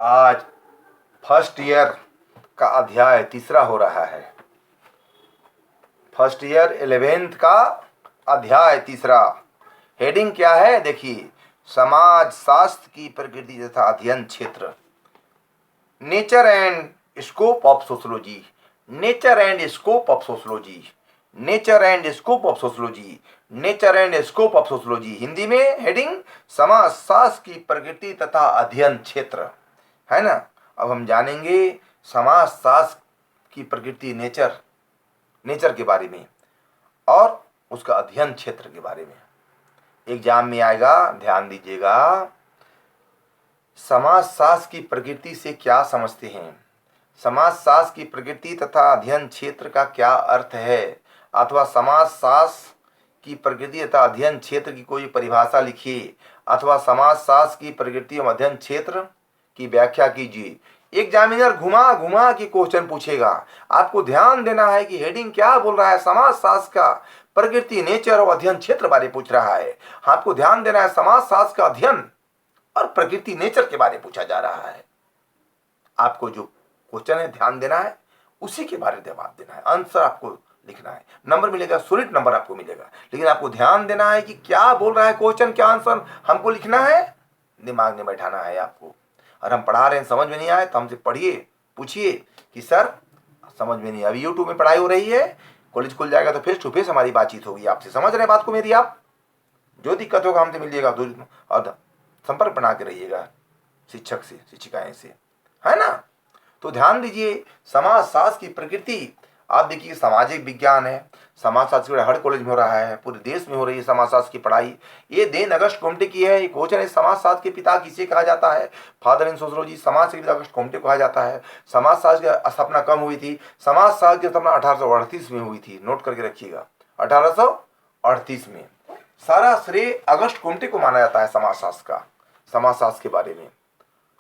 आज first year का अध्याय तीसरा हो रहा है। फर्स्ट ईयर 11th का अध्याय तीसरा। हेडिंग क्या है देखिए, समाज शास्त्र की प्रकृति तथा अध्ययन क्षेत्र, nature and scope of sociology. Nature and scope of sociology, nature and scope of sociology, nature and scope of sociology. Hindi में हेडिंग समाज शास्त्र की प्रकृति तथा अध्ययन क्षेत्र, है ना। अब हम जानेंगे समाज शास्त्र की प्रकृति, नेचर के बारे में और उसका अध्ययन क्षेत्र के बारे में। एग्जाम में आएगा, ध्यान दीजिएगा। समाज शास्त्र की प्रकृति से क्या समझते हैं, समाज शास्त्र की प्रकृति तथा अध्ययन क्षेत्र का क्या अर्थ है, अथवा समाज शास्त्र की प्रकृति तथा अध्ययन क्षेत्र की कोई परिभाषा लिखिए, अथवा समाज शास्त्र की प्रकृति एवं अध्ययन क्षेत्र की व्याख्या कीजिए। एग्जामिनर घुमा घुमा के क्वेश्चन पूछेगा। आपको ध्यान देना है कि हेडिंग क्या बोल रहा है, समाज शास्त्र का प्रकृति, नेचर और अध्ययन क्षेत्र बारे पूछ रहा है। आपको ध्यान देना है समाज शास्त्र का अध्ययन और प्रकृति, नेचर के बारे पूछा जा रहा है। आपको जो क्वेश्चन है ध्यान देना है, उसी के बारे में जवाब देना है, आंसर आपको लिखना है। नंबर मिलेगा, सॉलिड नंबर आपको मिलेगा, लेकिन आपको ध्यान देना है कि क्या बोल रहा है क्वेश्चन, क्या आंसर हमको लिखना है, दिमाग में बैठाना है आपको। और हम पढ़ा रहे हैं, समझ में नहीं आए तो हमसे पढ़िए, पूछिए कि सर समझ में नहीं। अभी यूट्यूब में पढ़ाई हो रही है, कॉलेज खुल जाएगा तो फेस टू फेस हमारी बातचीत होगी आपसे। समझ रहे हैं बात को मेरी आप? जो दिक्कत होगा हमसे मिलिएगा, और संपर्क बना के रहिएगा शिक्षक से, शिक्षिकाएं से, है ना। तो ध्यान दीजिए, समाज शास्त्र की प्रकृति। आप देखिए, सामाजिक विज्ञान है, समाज शास्त्र हर कॉलेज में हो रहा है, पूरे देश में हो रही है समाज शास्त्र की पढ़ाई। ये देन अगस्त कोम्टे की है। ये क्वेश्चन है, समाज शास्त्र के पिता किसे कहा जाता है? फादर इन सोशोलॉजी, समाज के पिता अगस्त कोम्टे को कहा जाता है। समाज शास्त्र की स्थापना कब हुई थी? समाज शास्त्र की स्थापना 1838 में हुई थी। नोट करके रखिएगा, 1838 में। सारा श्रेय अगस्त कोम्टे को माना जाता है समाज शास्त्र का, समाज शास्त्र के बारे में,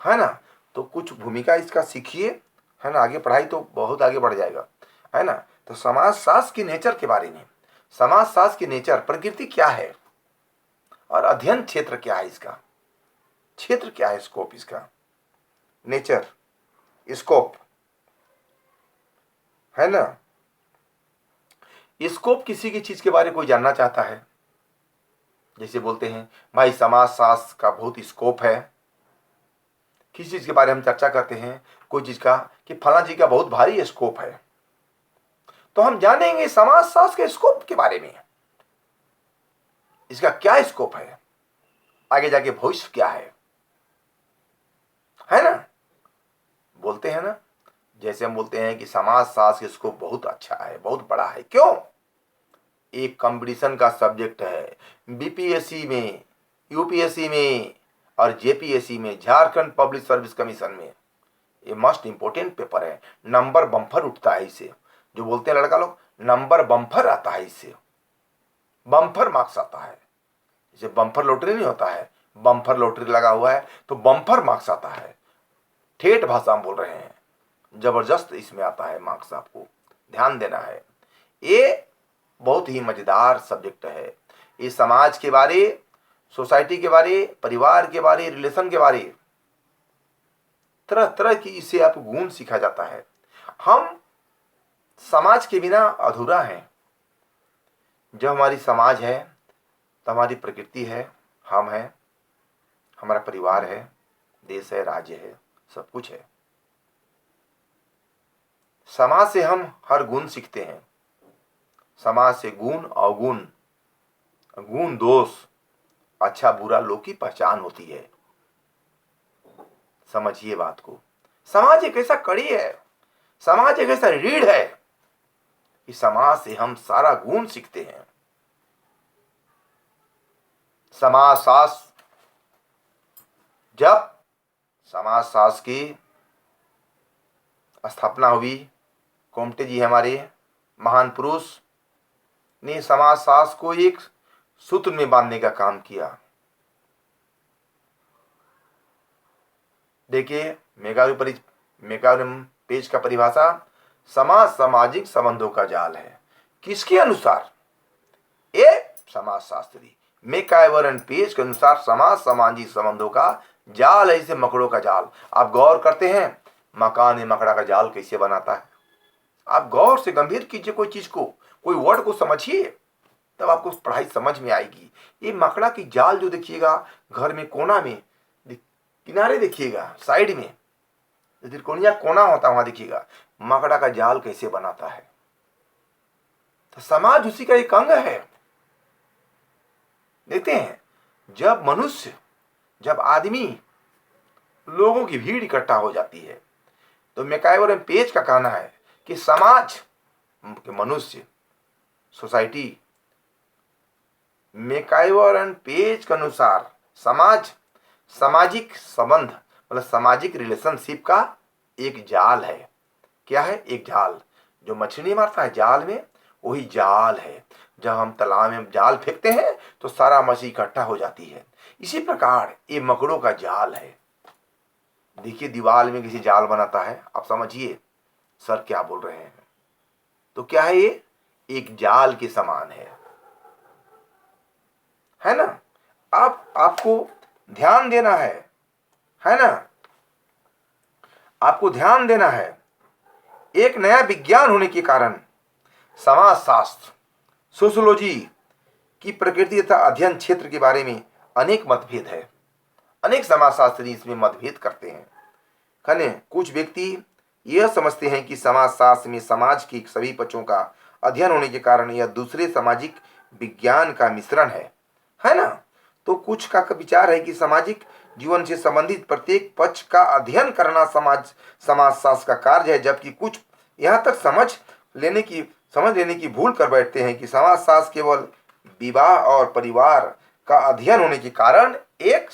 है ना। तो कुछ भूमिका इसका सीखिए, है ना। आगे पढ़ाई तो बहुत आगे बढ़ जाएगा, है ना। तो समाज शास्त्र की नेचर के बारे में, समाज शास्त्र की नेचर, प्रकृति क्या है और अध्ययन क्षेत्र क्या है, इसका क्षेत्र क्या है, स्कोप इसका, नेचर, स्कोप, है ना। स्कोप किसी की चीज के बारे में कोई जानना चाहता है, जैसे बोलते हैं भाई समाज शास्त्र का बहुत स्कोप है। किसी चीज के बारे में हम चर्चा करते हैं, कोई चीज का, कि फला जी का बहुत भारी स्कोप है, तो हम जानेंगे समाज शास्त्र के स्कोप के बारे में, इसका क्या स्कोप है, आगे जाके भविष्य क्या है ना। बोलते हैं ना, जैसे हम बोलते हैं कि समाज शास्त्र के स्कोप बहुत अच्छा है, बहुत बड़ा है। क्यों? एक कंपटीशन का सब्जेक्ट है, बीपीएससी में, यूपीएससी में और जेपीएससी में, झारखंड पब्लिक सर्विस कमीशन में। ये मोस्ट इंपोर्टेंट पेपर है। नंबर बम्पर उठता है इससे, जो बोलते हैं लड़का लोग, नंबर बम्पर आता है इससे, बम्पर मार्क्स आता है। जैसे बम्पर लॉटरी नहीं होता है, बम्पर लॉटरी लगा हुआ है तो बम्पर मार्क्स आता है। ठेठ भाषा में बोल रहे हैं, जबरदस्त इसमें आता है मार्क्स, आपको ध्यान देना है। ये बहुत ही मजेदार सब्जेक्ट है। ये समाज के बारे, सोसाइटी के बारे, परिवार के बारे, रिलेशन के बारे, तरह तरह की इसे आप गुण सीखा जाता है। हम समाज के बिना अधूरा हैं। जब हमारी समाज है तो हमारी प्रकृति है, हम हैं, हमारा परिवार है, देश है, राज्य है, सब कुछ है। समाज से हम हर गुण सीखते हैं। समाज से गुण, अवगुण, गुण दोष, अच्छा बुरा लोग की पहचान होती है। समझिए बात को। समाज एक ऐसा कड़ी है, समाज एक ऐसा रीढ़ है कि समाज से हम सारा गुण सीखते हैं। समाज शास्त्र, जब समाज शास्त्र की स्थापना हुई, कोम्टे जी हमारे महान पुरुष ने समाज शास्त्र को एक सूत्र में बांधने का काम किया। देखिए, मेगावरम पेज का परिभाषा, समाज सामाजिक संबंधों का जाल है। किसके अनुसार? ये समाज शास्त्री मेकाइवरन पेज के अनुसार समाज सामाजिक संबंधों का जाल है जैसे मकड़ों का जाल। आप गौर करते हैं मकान में मकड़ा का जाल कैसे बनाता है। आप गौर से गंभीर कीजिए कोई चीज को, कोई वर्ड को समझिए, तब आपको पढ़ाई समझ में आएगी। ये मकड़ा की जाल जो देखिएगा घर में कोना में, किनारे देखिएगा, साइड में त्रिकोणीय कोना होता है, वहां देखिएगा मकड़ा का जाल कैसे बनाता है। तो समाज उसी का एक अंग है। देखते हैं जब मनुष्य, जब आदमी, लोगों की भीड़ इकट्ठा हो जाती है, तो मैकाइवर एंड पेज का कहना है कि समाज के मनुष्य, सोसाइटी, मैकाइवर एंड पेज के अनुसार समाज सामाजिक संबंध मतलब सामाजिक रिलेशनशिप का एक जाल है। क्या है? एक जाल। जो मछली मारता है जाल में, वही जाल है। जब हम तालाब में जाल फेंकते हैं तो सारा मछली इकट्ठा हो जाती है। इसी प्रकार ये मकड़ों का जाल है। देखिए दीवार में किसी जाल बनाता है, आप समझिए सर क्या बोल रहे हैं। तो क्या है? ये एक जाल के समान है ना। आपको ध्यान देना है ना। आपको ध्यान देना है। एक नया विज्ञान होने के कारण समाजशास्त्र, सोशियोलॉजी की प्रकृति तथा अध्ययन क्षेत्र के बारे में अनेक मतभेद है। अनेक समाजशास्त्री इसमें मतभेद करते हैं। खने कुछ व्यक्ति यह समझते हैं कि समाजशास्त्र में समाज के सभी पक्षों का अध्ययन होने के कारण यह दूसरे सामाजिक विज्ञान का मिश्रण है ना। तो कुछ का विचार है कि सामाजिक जीवन से संबंधित प्रत्येक पक्ष का अध्ययन करना समाजशास्त्र का कार्य है, जबकि कुछ यहाँ तक समझ लेने की भूल कर बैठते हैं कि समाजशास्त्र केवल विवाह और परिवार का अध्ययन होने के कारण एक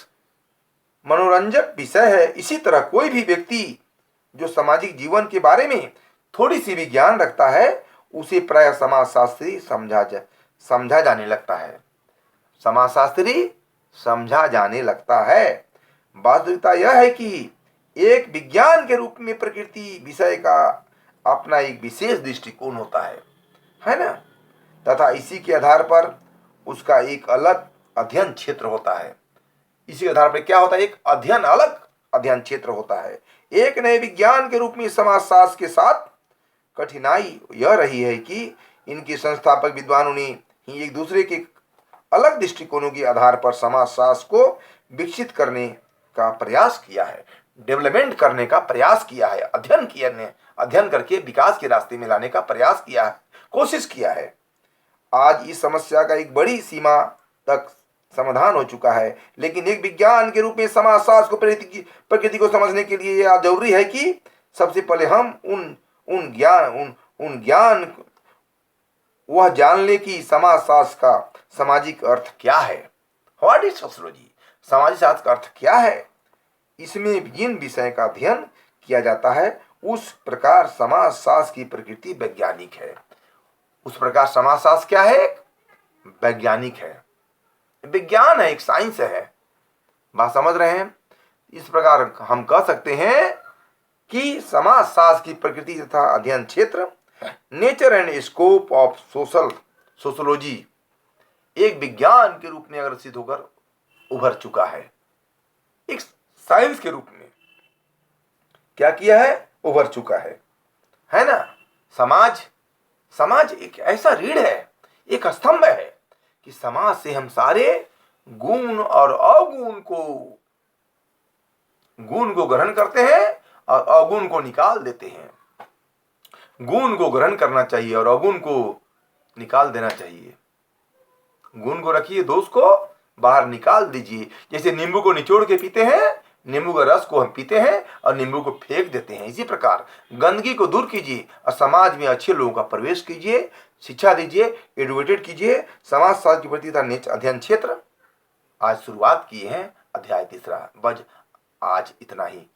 मनोरंजक विषय है। इसी तरह कोई भी व्यक्ति जो सामाजिक जीवन के बारे में थोड़ी सी भी ज्ञान रखता है उसे प्राय समाजशास्त्री समझा जाने लगता है। समाजशास्त्री समझा जाने लगता है। वास्तविकता यह है कि एक विज्ञान के रूप में प्रकृति विषय का अपना एक विशेष दृष्टिकोण होता है ना, तथा इसी के आधार पर उसका एक अलग अध्ययन क्षेत्र होता है। इसी के आधार पर क्या होता है? एक अलग अध्ययन क्षेत्र होता है। एक नए विज्ञान के रूप में समाजशास्त्र के साथ कठिनाई यह रही है कि इनके संस्थापक विद्वानों ने ही एक दूसरे के अलग दृष्टिकोणों के आधार पर समाजशास्त्र को विकसित करने का प्रयास किया है, डेवलपमेंट करने का प्रयास किया है, अध्ययन करके विकास के रास्ते में लाने का प्रयास किया है, कोशिश किया है। आज इस समस्या का एक बड़ी सीमा तक समाधान हो चुका है, लेकिन एक विज्ञान के रूप में समाजशास्त्र को प्रकृति को समझने के लिए यह जरूरी है कि सबसे पहले हम वह जान ले कि समाजशास्त्र का सामाजिक अर्थ क्या है। What is sociology? सामाजिक शास्त्र का अर्थ क्या है? इसमें जिन विषय का अध्ययन किया जाता है उस प्रकार समाजशास्त्र की प्रकृति वैज्ञानिक है। उस प्रकार समाजशास्त्र क्या है? वैज्ञानिक है, विज्ञान है, एक साइंस है। बात समझ रहे हैं? इस प्रकार हम कह सकते हैं कि समाजशास्त्र की प्रकृति तथा अध्ययन क्षेत्र, nature and scope of sociology, एक विज्ञान के रूप में अग्रसित होकर उभर चुका है। एक साइंस के रूप में क्या किया है? उभर चुका है ना। समाज एक ऐसा रीढ़ है, एक स्तंभ है कि समाज से हम सारे गुण और अवगुण को ग्रहण करते हैं और अवगुण को निकाल देते हैं। गुण को ग्रहण करना चाहिए और अवगुण को निकाल देना चाहिए। गुण को रखिए, दोष को बाहर निकाल दीजिए। जैसे नींबू को निचोड़ के पीते हैं, नींबू का रस को हम पीते हैं और नींबू को फेंक देते हैं। इसी प्रकार गंदगी को दूर कीजिए और समाज में अच्छे लोगों का प्रवेश कीजिए, शिक्षा दीजिए, एडुकेटेड कीजिए। समाजशास्त्र की प्रति अध्ययन क्षेत्र आज शुरुआत किए हैं, अध्याय 3। बस आज इतना ही।